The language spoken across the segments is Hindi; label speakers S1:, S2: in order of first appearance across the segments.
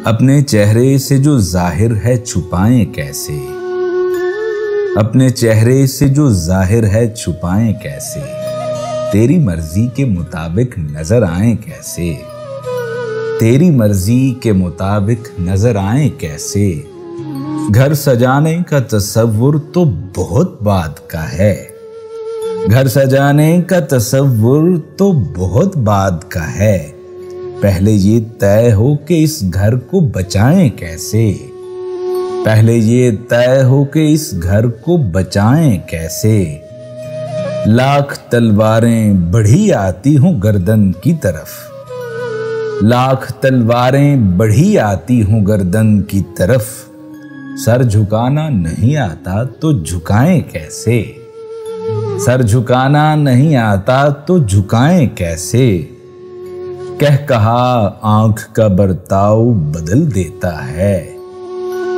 S1: अपने चेहरे से जो जाहिर है छुपाएं कैसे, अपने चेहरे से जो जाहिर है छुपाएं कैसे, तेरी मर्जी के मुताबिक नजर आएं कैसे, तेरी मर्जी के मुताबिक नजर आएं कैसे। घर सजाने का तसव्वुर तो बहुत बाद का है, घर सजाने का तसव्वुर तो बहुत बाद का है। पहले ये तय हो कि इस घर को बचाएं कैसे, पहले ये तय हो कि इस घर को बचाएं कैसे। लाख तलवारें बढ़ी आती हूं गर्दन की तरफ, लाख तलवारें बढ़ी आती हूं गर्दन की तरफ। सर झुकाना नहीं आता तो झुकाएं कैसे, सर झुकाना नहीं आता तो झुकाएं कैसे। कह कहा आंख का बर्ताव बदल देता है,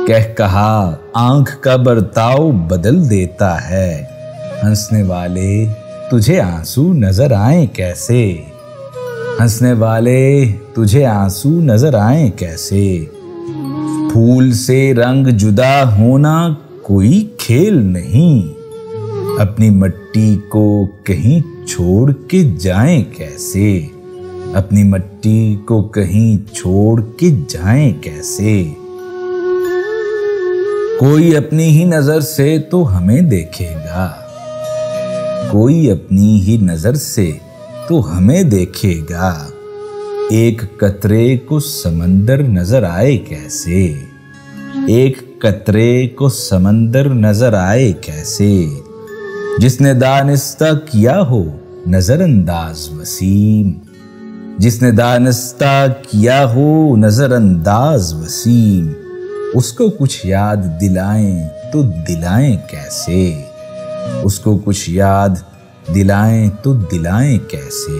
S1: कह कहा आंख का बर्ताव बदल देता है। हंसने वाले तुझे आंसू नजर आए कैसे, हंसने वाले तुझे आंसू नजर आए कैसे। फूल से रंग जुदा होना कोई खेल नहीं, अपनी मिट्टी को कहीं छोड़ के जाएं कैसे, अपनी मिट्टी को कहीं छोड़ के जाएं कैसे। कोई अपनी ही नजर से तो हमें देखेगा, कोई अपनी ही नजर से तो हमें देखेगा। एक कतरे को समंदर नजर आए कैसे, एक कतरे को समंदर नजर आए कैसे। जिसने दानिस्ता किया हो नजरअंदाज वसीम, जिसने दानिस्ता किया हो नजरअंदाज वसीम। उसको कुछ याद दिलाएं तो दिलाएं कैसे, उसको कुछ याद दिलाएं तो दिलाएं कैसे।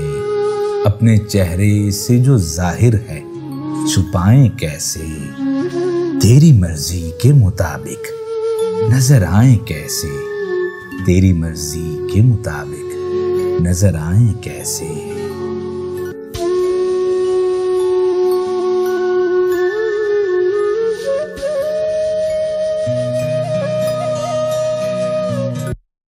S1: अपने चेहरे से जो जाहिर है छुपाएं कैसे, तेरी मर्जी के मुताबिक नजर आएं कैसे, तेरी मर्जी के मुताबिक नजर आएं कैसे।